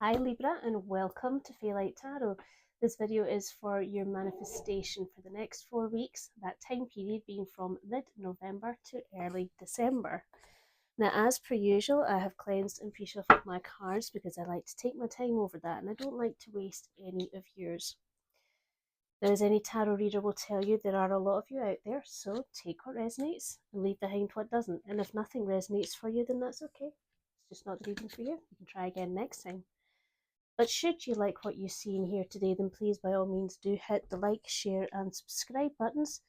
Hi Libra and welcome to Faylight Tarot. This video is for your manifestation for the next 4 weeks, that time period being from mid-November to early December. Now, as per usual, I have cleansed and pre-shuffled my cards because I like to take my time over that and I don't like to waste any of yours. Now, as any tarot reader will tell you, there are a lot of you out there, so take what resonates and leave behind what doesn't. And if nothing resonates for you, then that's okay. It's just not the reading for you. You can try again next time. But should you like what you see in here today, then please by all means do hit the like, share and subscribe buttons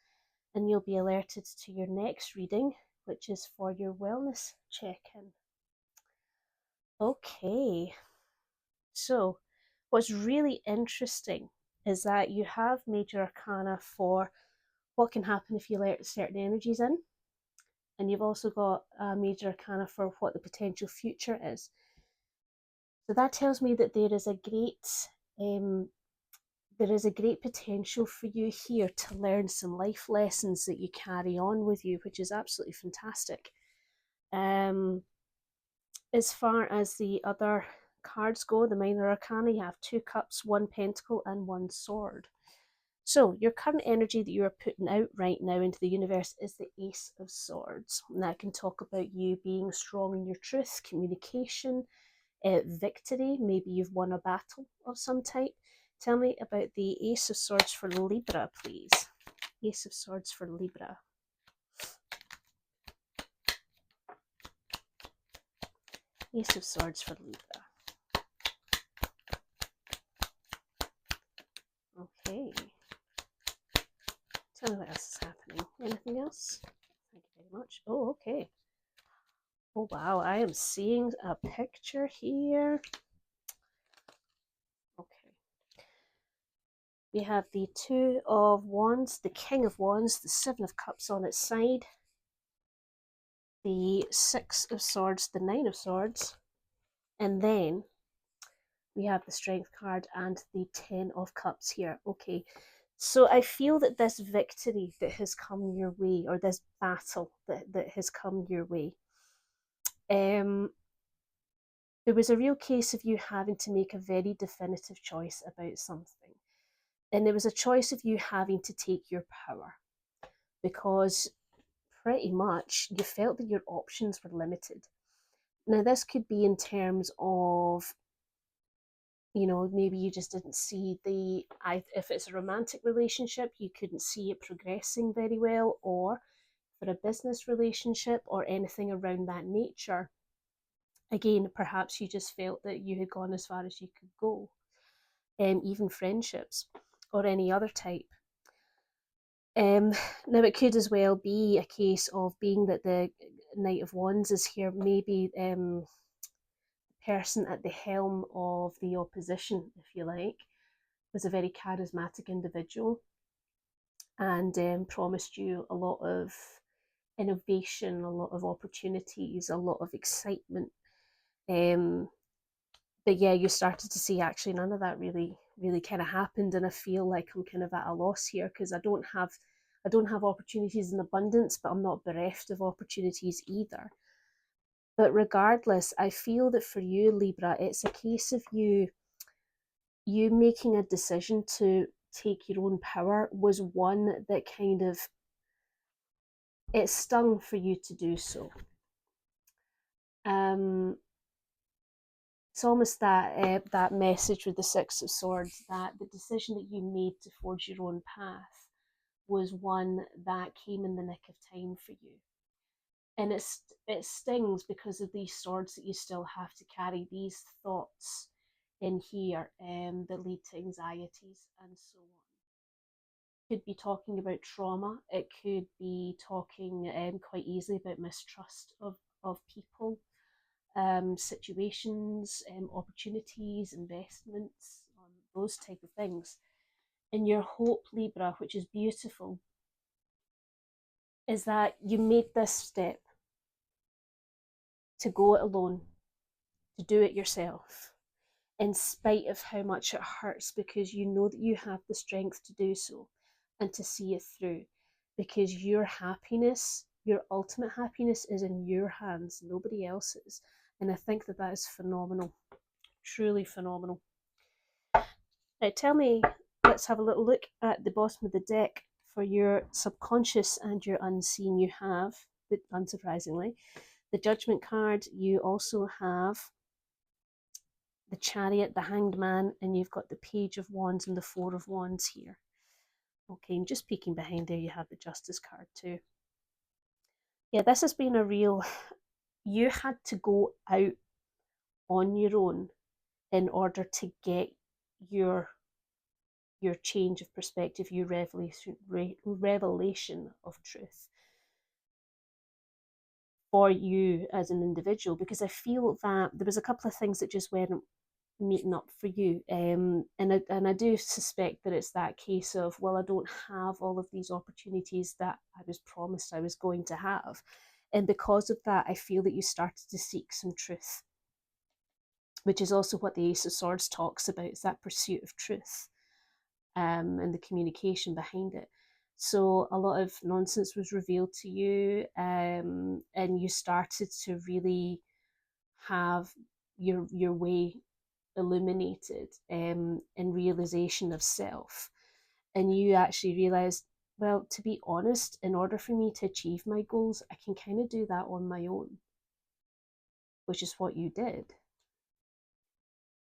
and you'll be alerted to your next reading, which is for your wellness check-in. Okay, so what's really interesting is that you have major arcana for what can happen if you let certain energies in, and you've also got a major arcana for what the potential future is. So that tells me that there is a great potential for you here to learn some life lessons that you carry on with you, which is absolutely fantastic. As far as the other cards go, the minor arcana, you have 2 cups, 1 pentacle and 1 sword. So your current energy that you are putting out right now into the universe is the Ace of Swords. And that can talk about you being strong in your truth, communication, victory. Maybe you've won a battle of some type. Tell me about the Ace of Swords for Libra, please. Ace of Swords for Libra. Ace of Swords for Libra. Okay. Tell me what else is happening. Anything else? Thank you very much. Oh, okay. Oh, wow. I am seeing a picture here. Okay. We have the 2 of Wands, the King of Wands, the 7 of Cups on its side, the 6 of Swords, the 9 of Swords, and then we have the Strength card and the 10 of Cups here. Okay, so I feel that this victory that has come your way, or this battle that has come your way, there was a real case of you having to make a very definitive choice about something. And there was a choice of you having to take your power, because pretty much you felt that your options were limited. Now, this could be in terms of, maybe you just didn't see if it's a romantic relationship, you couldn't see it progressing very well, or for a business relationship or anything around that nature. Again, perhaps you just felt that you had gone as far as you could go, even friendships or any other type. Now, it could as well be a case of, being that the Knight of Wands is here, maybe the person at the helm of the opposition, if you like, was a very charismatic individual and promised you a lot of innovation, a lot of opportunities, a lot of excitement. But yeah, you started to see actually none of that really kind of happened, and I feel like I'm kind of at a loss here, because I don't have opportunities in abundance, but I'm not bereft of opportunities either. But regardless, I feel that for you, Libra, it's a case of you making a decision to take your own power was one that kind of, it stung for you to do so. It's almost that message with the 6 of Swords, that the decision that you made to forge your own path was one that came in the nick of time for you. And it stings because of these swords that you still have to carry, these thoughts in here that lead to anxieties and so on. Could be talking about trauma. It could be talking quite easily about mistrust of people, situations, opportunities, investments, those type of things. And your hope, Libra, which is beautiful, is that you made this step to go it alone, to do it yourself, in spite of how much it hurts, because you know that you have the strength to do so and to see it through, because your happiness, your ultimate happiness, is in your hands, nobody else's. And I think that is phenomenal. Truly phenomenal. Now tell me, let's have a little look at the bottom of the deck for your subconscious and your unseen. You have, unsurprisingly, the Judgment card. You also have the Chariot, the Hanged Man, and you've got the Page of Wands and the Four of Wands here. Okay, and just peeking behind there, you have the Justice card too. Yeah, this has been a real, you had to go out on your own in order to get your change of perspective, your revelation of truth for you as an individual, because I feel that there was a couple of things that just weren't meeting up for you, and I do suspect that it's that case of, well, I don't have all of these opportunities that I was promised I was going to have, and because of that, I feel that you started to seek some truth, which is also what the Ace of Swords talks about, is that pursuit of truth, and the communication behind it. So a lot of nonsense was revealed to you, and you started to really have your way illuminated, and realization of self. And you actually realized, well, to be honest, in order for me to achieve my goals, I can kind of do that on my own, which is what you did.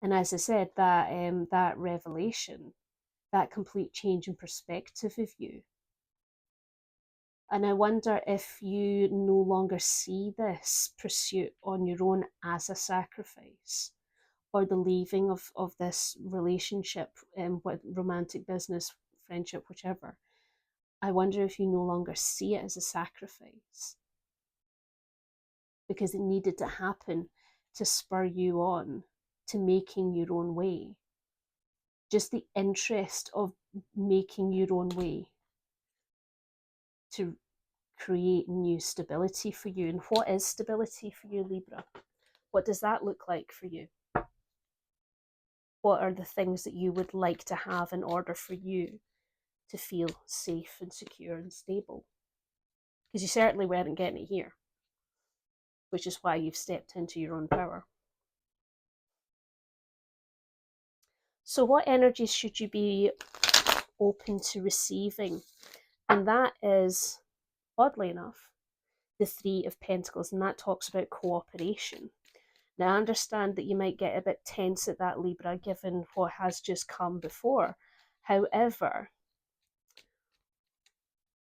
And as I said, that revelation, that complete change in perspective of you. And I wonder if you no longer see this pursuit on your own as a sacrifice, or the leaving of this relationship, what romantic, business, friendship, whichever. I wonder if you no longer see it as a sacrifice, because it needed to happen to spur you on to making your own way. Just the interest of making your own way to create new stability for you. And what is stability for you, Libra? What does that look like for you? What are the things that you would like to have in order for you to feel safe and secure and stable? Because you certainly weren't getting it here, which is why you've stepped into your own power. So what energies should you be open to receiving? And that is, oddly enough, the Three of Pentacles, and that talks about cooperation. Now, I understand that you might get a bit tense at that, Libra, given what has just come before. However,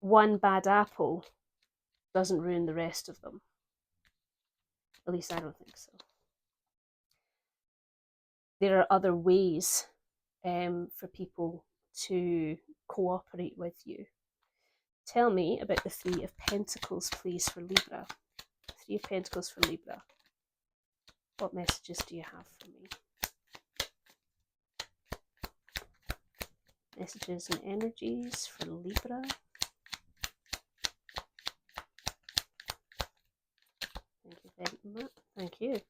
one bad apple doesn't ruin the rest of them. At least I don't think so. There are other ways for people to cooperate with you. Tell me about the Three of Pentacles, please, for Libra. Three of Pentacles for Libra. What messages do you have for me? Messages and energies for Libra. Thank you very much. Thank you.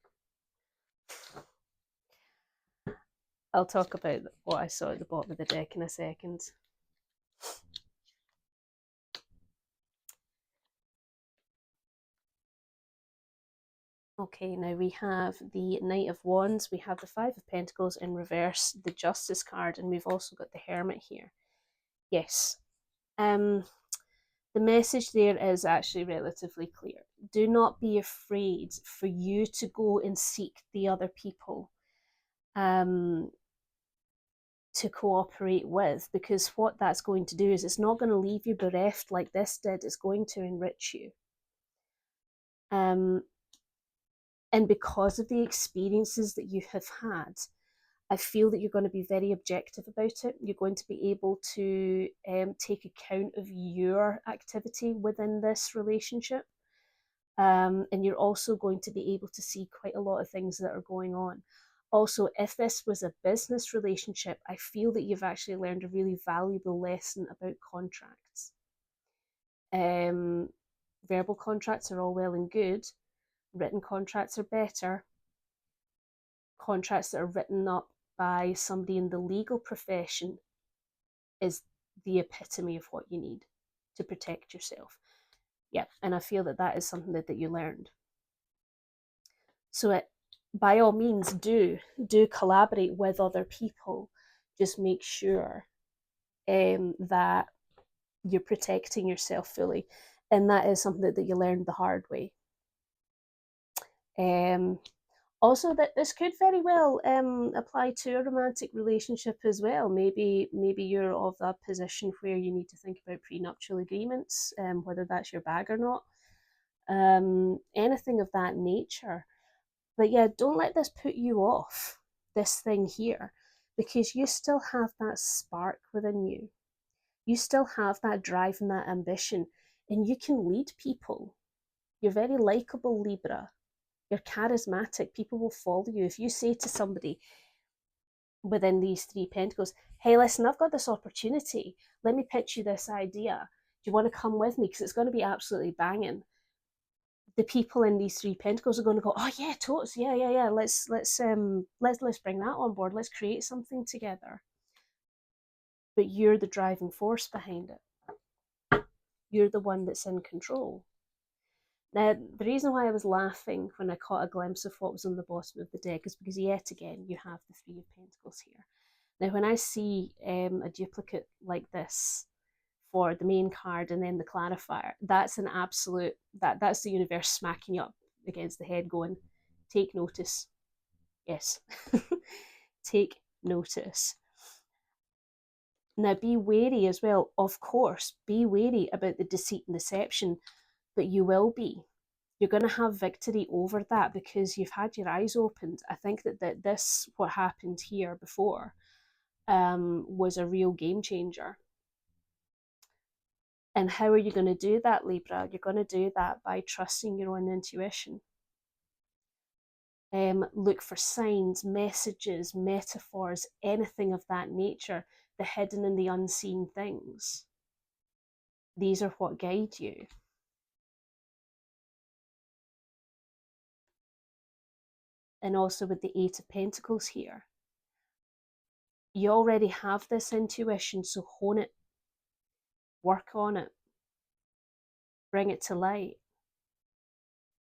I'll talk about what I saw at the bottom of the deck in a second. Okay, now we have the Knight of Wands, we have the Five of Pentacles in reverse, the Justice card, and we've also got the Hermit here. Yes. The message there is actually relatively clear. Do not be afraid for you to go and seek the other people to cooperate with, because what that's going to do is it's not going to leave you bereft like this did. It's going to enrich you. And because of the experiences that you have had, I feel that you're going to be very objective about it. You're going to be able to take account of your activity within this relationship. And you're also going to be able to see quite a lot of things that are going on. Also, if this was a business relationship, I feel that you've actually learned a really valuable lesson about contracts. Verbal contracts are all well and good. Written contracts are better. Contracts that are written up by somebody in the legal profession is the epitome of what you need to protect yourself. Yeah, and I feel that that is something that you learned. So by all means, do collaborate with other people. Just make sure that you're protecting yourself fully, and that is something that you learned the hard way. Um, Also, that this could very well apply to a romantic relationship as well. Maybe you're of a position where you need to think about prenuptial agreements, whether that's your bag or not, anything of that nature. But yeah, don't let this put you off this thing here, because you still have that spark within you. You still have that drive and that ambition, and you can lead people. You're very likable, Libra. You're charismatic. People will follow you. If you say to somebody within these three pentacles, hey, listen, I've got this opportunity. Let me pitch you this idea. Do you want to come with me? Because it's going to be absolutely banging. The people in these three pentacles are going to go, oh yeah, totes, yeah. Let's bring that on board. Let's create something together. But you're the driving force behind it. You're the one that's in control. Now, the reason why I was laughing when I caught a glimpse of what was on the bottom of the deck is because, yet again, you have the Three of Pentacles here. Now, when I see a duplicate like this for the main card and then the clarifier, that's an absolute, that's the universe smacking you up against the head going, take notice. Yes. Take notice. Now, be wary as well, of course, be wary about the deceit and deception, but you will be. You're going to have victory over that because you've had your eyes opened. I think that this, what happened here before, was a real game changer. And how are you going to do that, Libra? You're going to do that by trusting your own intuition. Look for signs, messages, metaphors, anything of that nature, the hidden and the unseen things. These are what guide you. And also with the Eight of Pentacles here, you already have this intuition, so hone it, work on it, bring it to light.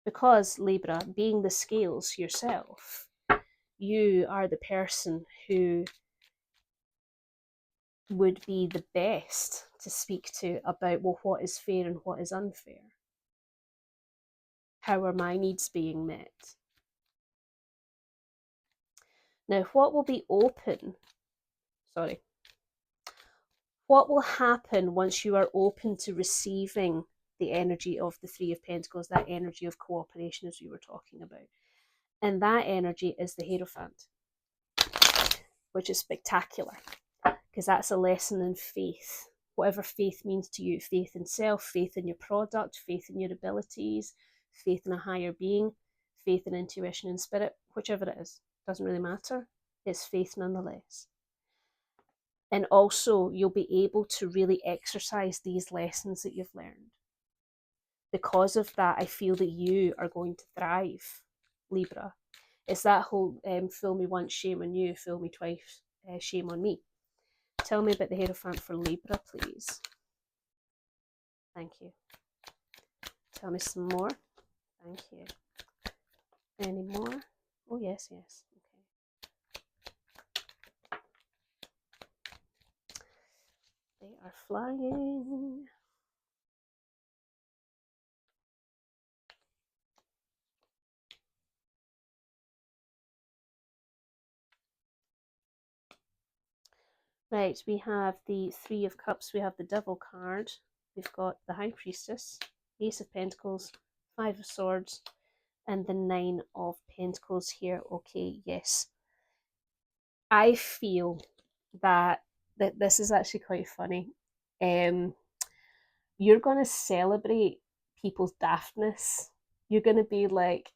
Because, Libra, being the scales yourself, you are the person who would be the best to speak to about, well, what is fair and what is unfair? How are my needs being met? Now, what will be open? Sorry. What will happen once you are open to receiving the energy of the Three of Pentacles, that energy of cooperation as we were talking about? And that energy is the Hierophant, which is spectacular because that's a lesson in faith. Whatever faith means to you, faith in self, faith in your product, faith in your abilities, faith in a higher being, faith in intuition and spirit, whichever it is, doesn't really matter. It's faith nonetheless. And also, you'll be able to really exercise these lessons that you've learned. Because of that, I feel that you are going to thrive, Libra. It's that whole fool me once, shame on you, fool me twice, shame on me. Tell me about the Hierophant for Libra, please. Thank you. Tell me some more. Thank you. Any more? Oh, yes. Okay. They are flying. Right, we have the Three of Cups, we have the Devil card, we've got the High Priestess, Ace of Pentacles, Five of Swords, and the Nine of Pentacles here. Okay, yes. I feel that this is actually quite funny. You're going to celebrate people's daftness. You're going to be like,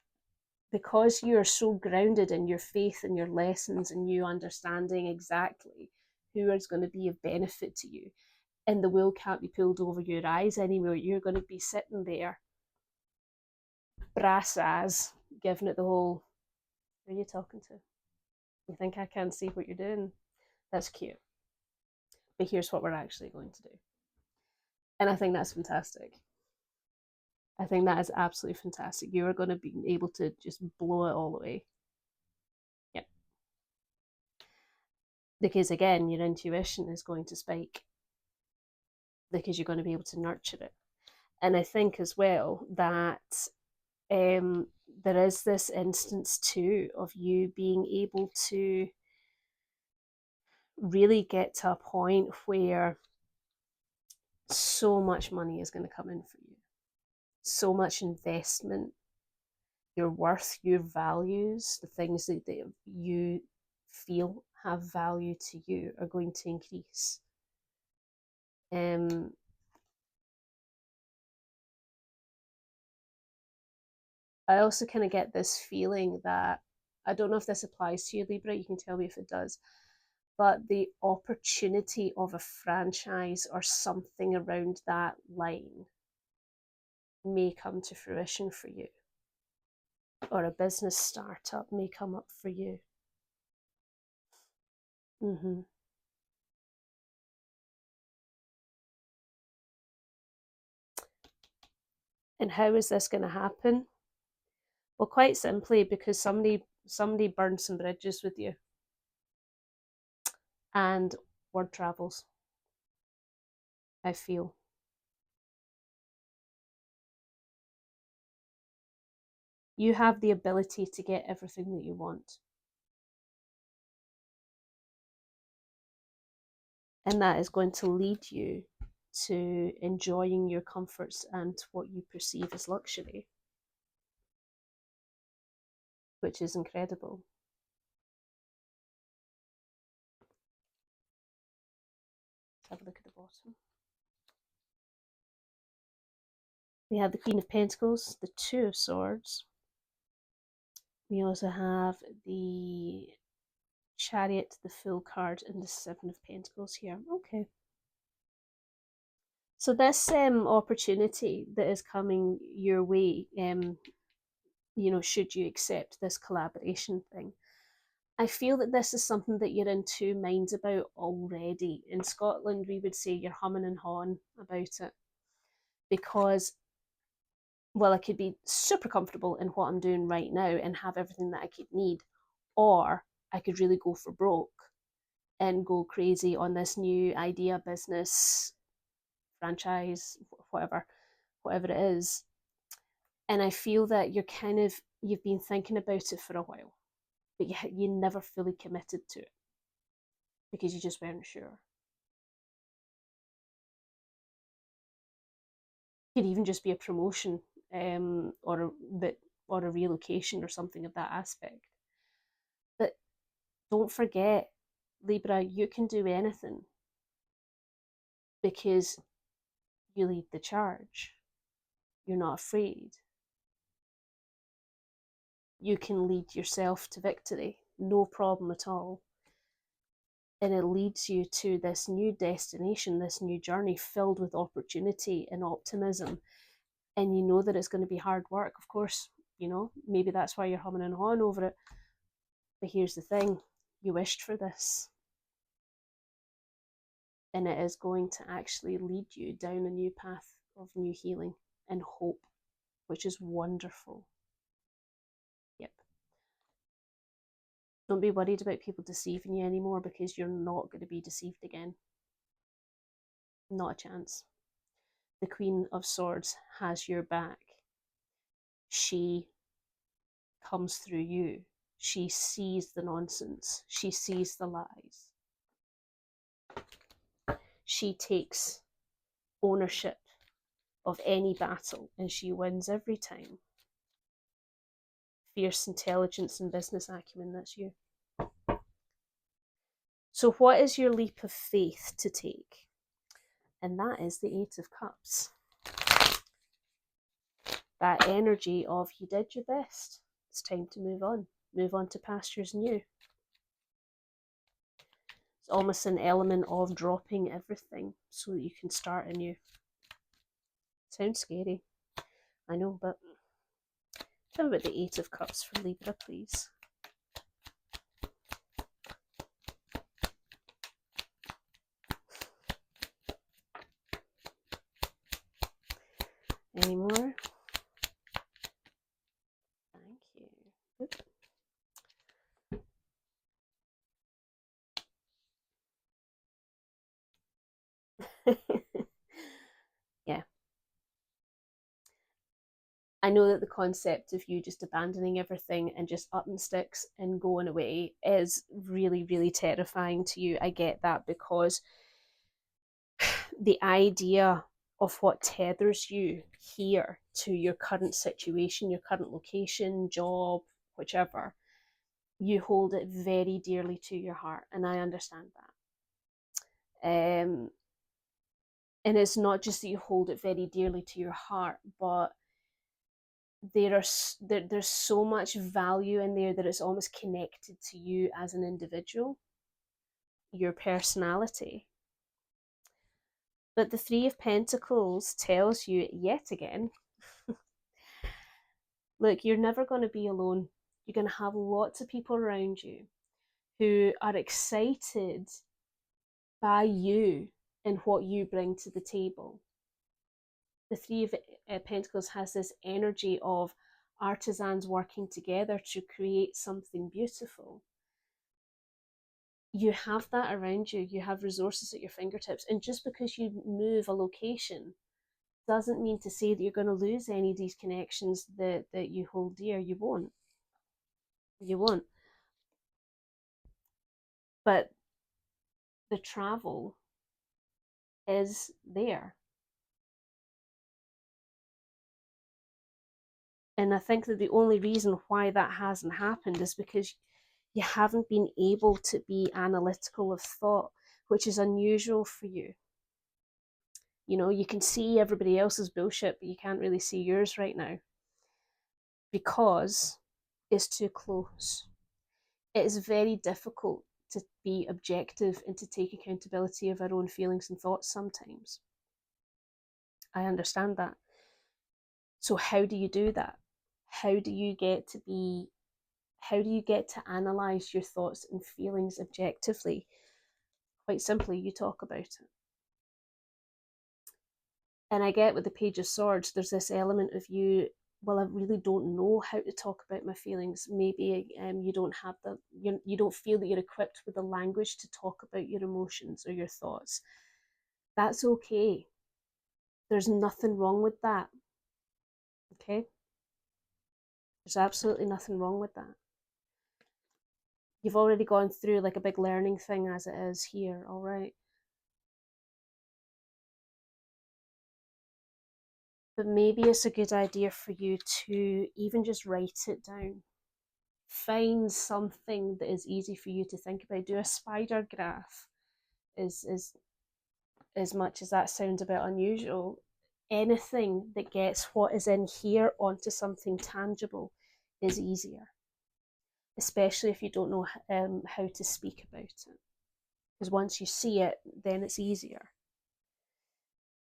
because you're so grounded in your faith and your lessons and you understanding exactly who is going to be of benefit to you, and the wool can't be pulled over your eyes anymore. You're going to be sitting there, brass as, giving it the whole, who are you talking to? You think I can't see what you're doing? That's cute. But here's what we're actually going to do. And I think that's fantastic. I think that is absolutely fantastic. You are going to be able to just blow it all away. Because again, your intuition is going to spike because you're going to be able to nurture it. And I think as well that there is this instance too of you being able to really get to a point where so much money is going to come in for you, so much investment, your worth, your values, the things that you feel have value to you are going to increase. I also kind of get this feeling that, I don't know if this applies to you, Libra, you can tell me if it does, but the opportunity of a franchise or something around that line may come to fruition for you, or a business startup may come up for you. Mm-hmm. And how is this going to happen? Well, quite simply because somebody burned some bridges with you, and word travels. I feel you have the ability to get everything that you want, and that is going to lead you to enjoying your comforts and what you perceive as luxury, which is incredible. Let's have a look at the bottom. We have the Queen of Pentacles, the Two of Swords. We also have the Chariot, the Fool card, and the Seven of Pentacles here. Okay. So this opportunity that is coming your way, should you accept this collaboration thing, I feel that this is something that you're in two minds about already. In Scotland, we would say you're humming and hawing about it, because, well, I could be super comfortable in what I'm doing right now and have everything that I could need, or I could really go for broke and go crazy on this new idea, business, franchise, whatever it is. And I feel that you've been thinking about it for a while, but you never fully committed to it because you just weren't sure. It could even just be a promotion, or a relocation or something of that aspect. But don't forget, Libra, you can do anything because you lead the charge. You're not afraid. You can lead yourself to victory, no problem at all. And it leads you to this new destination, this new journey filled with opportunity and optimism. And you know that it's going to be hard work, of course. Maybe that's why you're humming and hawing over it. But here's the thing, you wished for this. And it is going to actually lead you down a new path of new healing and hope, which is wonderful. Yep. Don't be worried about people deceiving you anymore, because you're not going to be deceived again. Not a chance. The Queen of Swords has your back. She comes through you. She sees the nonsense. She sees the lies. She takes ownership of any battle, and she wins every time. Fierce intelligence and business acumen, that's you. So what is your leap of faith to take? And that is the Eight of Cups. That energy of, you did your best. It's time to move on. Move on to pastures new. It's almost an element of dropping everything so that you can start anew. Sounds scary, I know, but tell me about the Eight of Cups for Libra, please. Any more? Thank you. Oop. Yeah. I know that the concept of you just abandoning everything and just up and sticks and going away is really, really terrifying to you. I get that, because the idea of what tethers you here to your current situation, your current location, job, whichever, you hold it very dearly to your heart. And I understand that. And it's not just that you hold it very dearly to your heart, but there's so much value in there that it's almost connected to you as an individual, your personality. But the Three of Pentacles tells you yet again, look, you're never going to be alone. You're going to have lots of people around you who are excited by you and what you bring to the table. The Three of Pentacles has this energy of artisans working together to create something beautiful. You have that around you. You have resources at your fingertips. And just because you move a location doesn't mean to say that you're going to lose any of these connections that you hold dear. You won't. You won't. But the travel is there. And I think that the only reason why that hasn't happened is because you haven't been able to be analytical of thought, which is unusual for you. You know, you can see everybody else's bullshit, but you can't really see yours right now because it's too close. It is very difficult to be objective and to take accountability of our own feelings and thoughts sometimes. I understand that. So how do you do that? How do you get to be, how do you get to analyze your thoughts and feelings objectively? Quite simply, you talk about it. And I get with the Page of Swords, there's this element of you, well, I really don't know how to talk about my feelings. Maybe you don't have you don't feel that you're equipped with the language to talk about your emotions or your thoughts. That's okay. There's nothing wrong with that. Okay? There's absolutely nothing wrong with that. You've already gone through like a big learning thing as it is here, all right? But maybe it's a good idea for you to even just write it down. Find something that is easy for you to think about. Do a spider graph. Is as much as that sounds a bit unusual, anything that gets what is in here onto something tangible is easier, especially if you don't know how to speak about it. Because once you see it, then it's easier.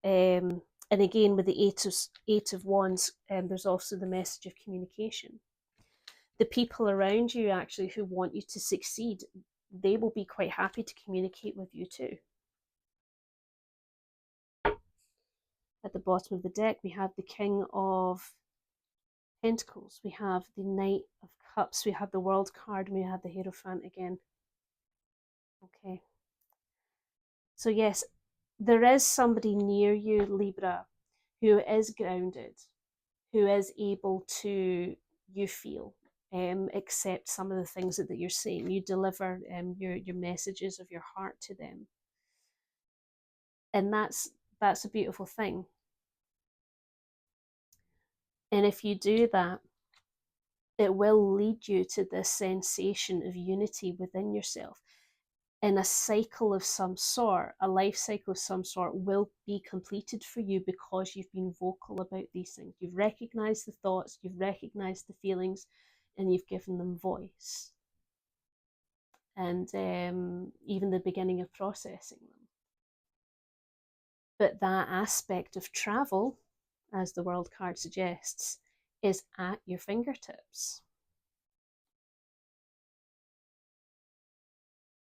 And again, with the Eight of Wands, there's also the message of communication. The people around you actually who want you to succeed, they will be quite happy to communicate with you too. At the bottom of the deck, we have the King of Pentacles, we have the Knight of Cups, we have the World card, and we have the Hierophant again. Okay. So yes, there is somebody near you, Libra, who is grounded, who is able to, you feel, accept some of the things that you're saying. You deliver your messages of your heart to them. And that's a beautiful thing. And if you do that, it will lead you to this sensation of unity within yourself. And a cycle of some sort, a life cycle of some sort, will be completed for you because you've been vocal about these things. You've recognized the thoughts, you've recognized the feelings, and you've given them voice. And even the beginning of processing them. But that aspect of travel, as the World card suggests, is at your fingertips.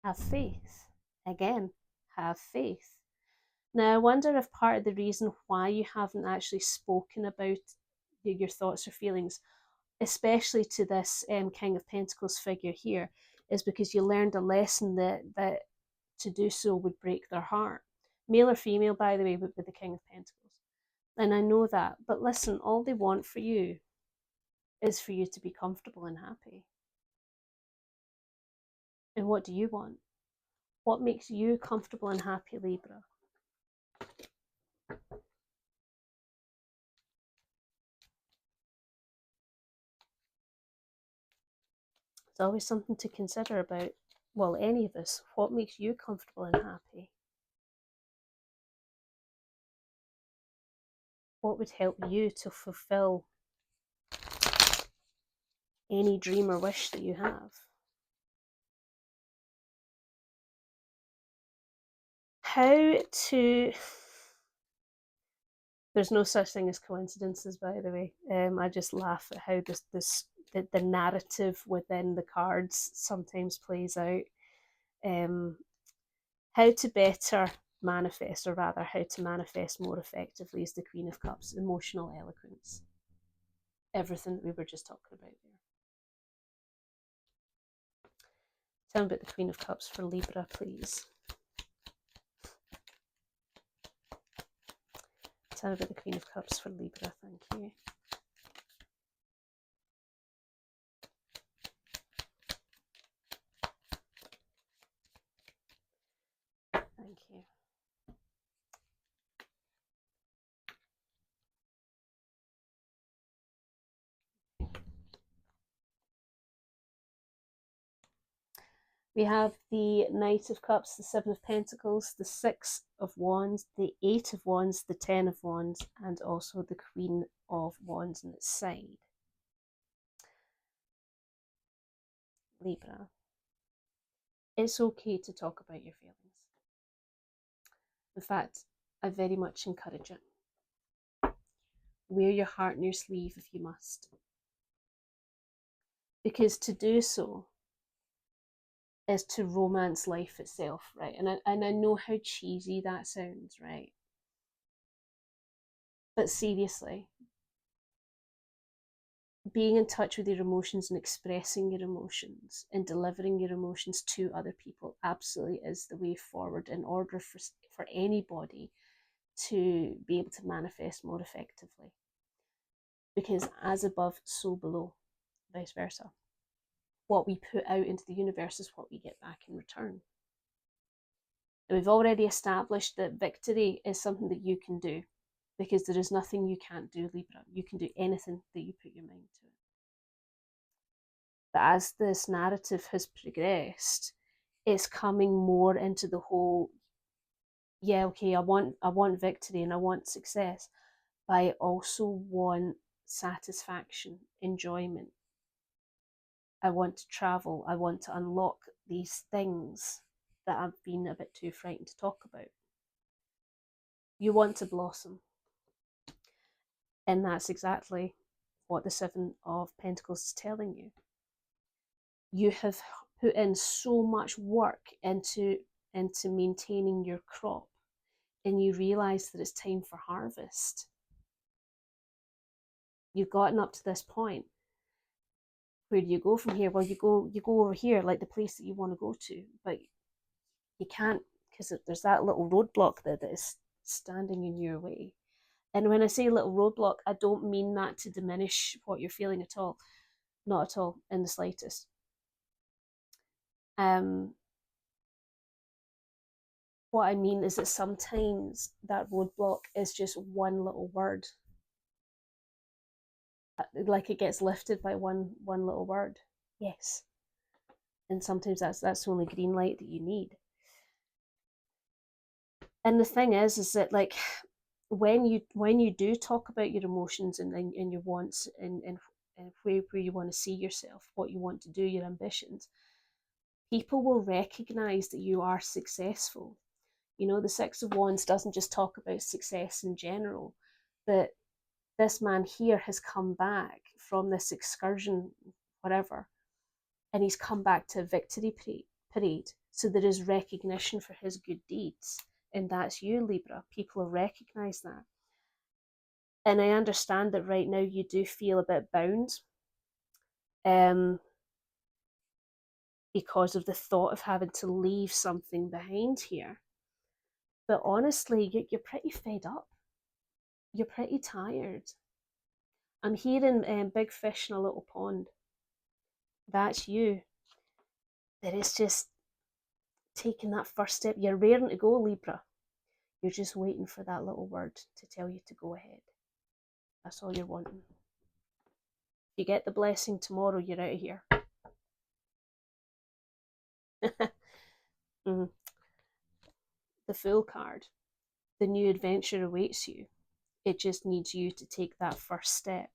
Have faith. Again, have faith. Now, I wonder if part of the reason why you haven't actually spoken about your thoughts or feelings, especially to this King of Pentacles figure here, is because you learned a lesson that to do so would break their heart. Male or female, by the way, would be the King of Pentacles. And I know that. But listen, all they want for you is for you to be comfortable and happy. And what do you want? What makes you comfortable and happy, Libra? It's always something to consider about, well, any of us. What makes you comfortable and happy? What would help you to fulfill any dream or wish that you have? How to... There's no such thing as coincidences, by the way. I just laugh at how the narrative within the cards sometimes plays out. How to better manifest, or rather how to manifest more effectively, is the Queen of Cups, emotional eloquence. Everything that we were just talking about there. Tell me about the Queen of Cups for Libra, please. Tell me about the Queen of Cups for Libra, thank you. Thank you. We have the Knight of Cups, the Seven of Pentacles, the Six of Wands, the Eight of Wands, the Ten of Wands, and also the Queen of Wands on its side. Libra, it's okay to talk about your feelings. In fact, I very much encourage it. Wear your heart on your sleeve if you must. Because to do so is to romance life itself, right? And I know how cheesy that sounds, right? But seriously, being in touch with your emotions and expressing your emotions and delivering your emotions to other people absolutely is the way forward in order for anybody to be able to manifest more effectively. Because as above, so below, vice versa. What we put out into the universe is what we get back in return. And we've already established that victory is something that you can do, because there is nothing you can't do, Libra. You can do anything that you put your mind to it. But as this narrative has progressed, it's coming more into the whole, yeah, okay, I want victory and I want success, but I also want satisfaction, enjoyment. I want to travel. I want to unlock these things that I've been a bit too frightened to talk about. You want to blossom. And that's exactly what the Seven of Pentacles is telling you. You have put in so much work into maintaining your crop, and you realize that it's time for harvest. You've gotten up to this point. Where do you go from here? Well, you go over here, like the place that you want to go to, but you can't, because there's that little roadblock that is standing in your way. And when I say little roadblock, I don't mean that to diminish what you're feeling at all. Not at all, in the slightest. What I mean is that sometimes that roadblock is just one little word. Like it gets lifted by one little word. Yes. And sometimes that's the only green light that you need. And the thing is that, like, when you do talk about your emotions and your wants and where you want to see yourself, what you want to do, your ambitions, people will recognize that you are successful. You know, the Six of Wands doesn't just talk about success in general, but this man here has come back from this excursion, whatever, and he's come back to a victory parade. So there is recognition for his good deeds. And that's you, Libra. People have recognized that. And I understand that right now you do feel a bit bound because of the thought of having to leave something behind here. But honestly, you're pretty fed up. You're pretty tired. I'm hearing big fish in a little pond. That's you. That it's just taking that first step. You're raring to go, Libra. You're just waiting for that little word to tell you to go ahead. That's all you're wanting. If you get the blessing tomorrow, you're out of here. mm. The Fool card. The new adventure awaits you. It just needs you to take that first step.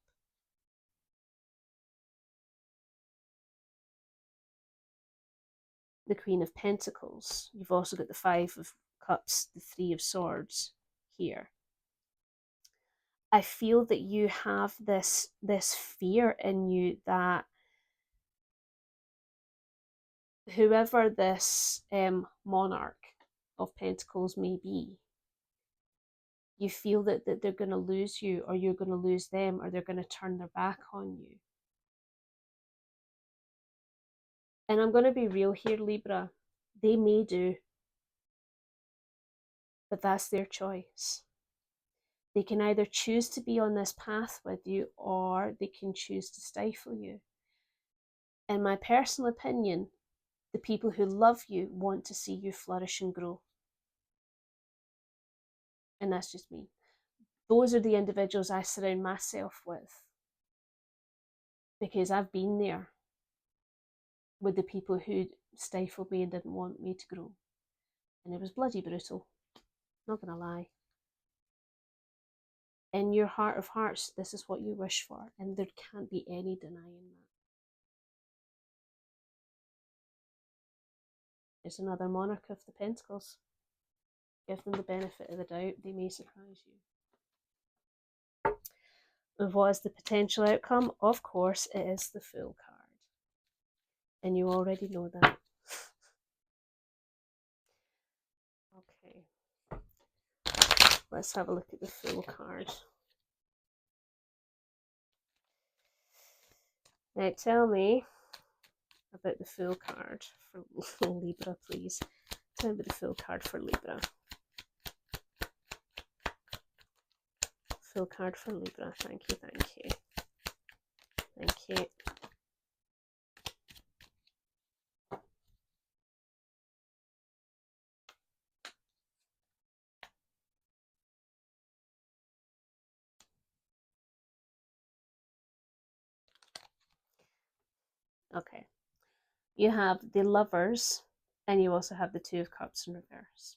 The Queen of Pentacles. You've also got the Five of Cups, the Three of Swords here. I feel that you have this fear in you that whoever this monarch of Pentacles may be, you feel that they're going to lose you, or you're going to lose them, or they're going to turn their back on you. And I'm going to be real here, Libra. They may do, but that's their choice. They can either choose to be on this path with you, or they can choose to stifle you. In my personal opinion, the people who love you want to see you flourish and grow. And that's just me. Those are the individuals I surround myself with, because I've been there with the people who stifled me and didn't want me to grow. And it was bloody brutal, not gonna lie. In your heart of hearts, this is what you wish for, and there can't be any denying that. It's another monarch of the Pentacles. Give them the benefit of the doubt, they may surprise you. And what is the potential outcome? Of course, it is the Fool card. And you already know that. Okay. Let's have a look at the Fool card. Now tell me about the Fool card for Libra, please. Tell me about the Fool card for Libra. Fool card for Libra. Thank you, thank you. Thank you. Okay. You have the Lovers, and you also have the Two of Cups in reverse.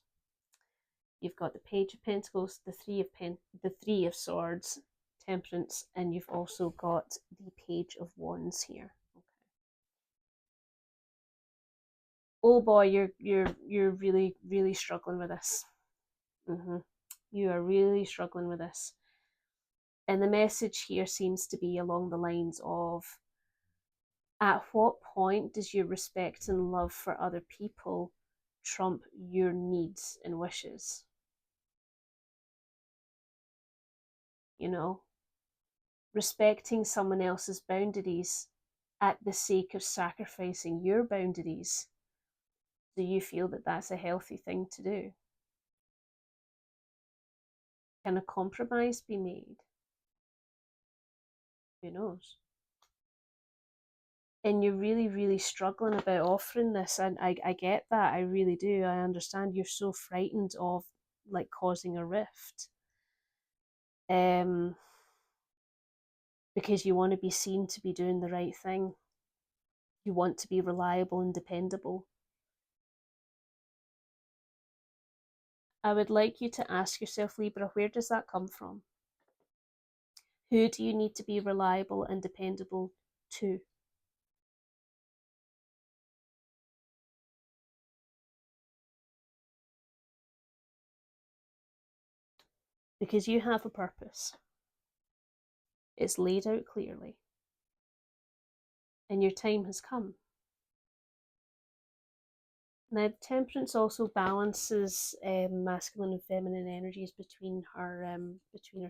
You've got the Page of Pentacles, the Three of Swords, Temperance, and you've also got the Page of Wands here. Okay. Oh boy, you're really struggling with this. You are really struggling with this. And the message here seems to be along the lines of, at what point does your respect and love for other people trump your needs and wishes? You know, respecting someone else's boundaries at the sake of sacrificing your boundaries. Do you feel that that's a healthy thing to do? Can a compromise be made? Who knows? And you're really struggling about offering this, and I get that. I really do. I understand. You're so frightened of like causing a rift, because you want to be seen to be doing the right thing. You want to be reliable and dependable. I would like you to ask yourself, Libra, where does that come from? Who do you need to be reliable and dependable to? Because you have a purpose. It's laid out clearly. And your time has come. Now, Temperance also balances masculine and feminine energies between her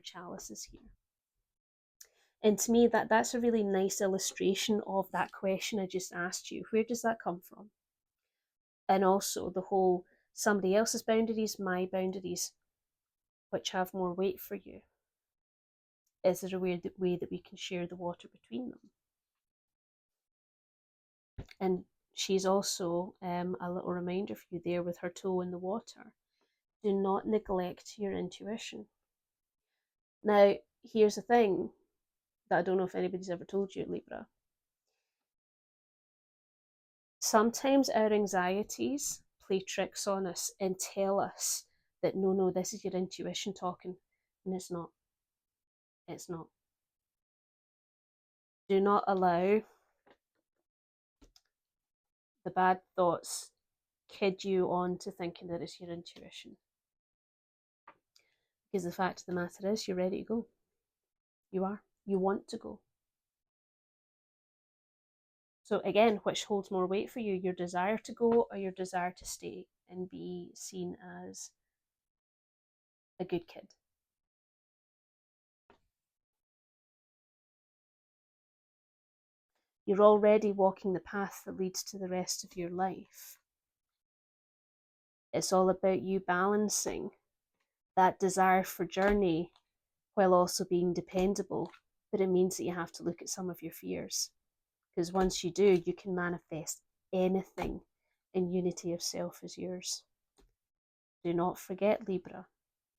chalices here. And to me, that's a really nice illustration of that question I just asked you. Where does that come from? And also the whole somebody else's boundaries, my boundaries, which have more weight for you? Is there a way that we can share the water between them? And she's also a little reminder for you there with her toe in the water. Do not neglect your intuition. Now, here's the thing that I don't know if anybody's ever told you, Libra. Sometimes our anxieties play tricks on us and tell us that no, this is your intuition talking, and it's not. It's not. Do not allow the bad thoughts kid you on to thinking that it's your intuition. Because the fact of the matter is, you're ready to go. You are. You want to go. So again, which holds more weight for you, your desire to go or your desire to stay and be seen as a good kid? You're already walking the path that leads to the rest of your life. It's all about you balancing that desire for journey while also being dependable. But it means that you have to look at some of your fears. Because once you do, you can manifest anything, and unity of self is yours. Do not forget, Libra,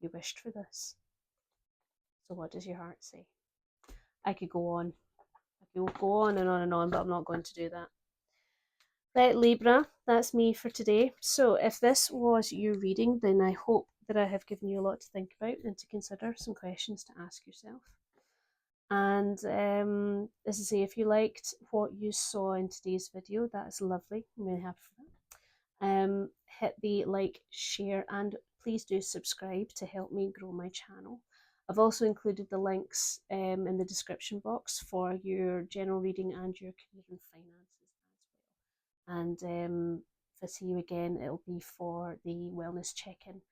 you wished for this. So what does your heart say? I could go on. I could go on and on and on, but I'm not going to do that. Right, Libra, that's me for today. So if this was your reading, then I hope that I have given you a lot to think about and to consider, some questions to ask yourself. And as I say, if you liked what you saw in today's video, that is lovely. I'm really happy for that. Hit the like, share, and please do subscribe to help me grow my channel. I've also included the links in the description box for your general reading and your career and finances as well. And if I see you again, it'll be for the wellness check-in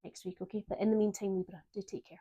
next week, okay? But in the meantime, Libra, do take care.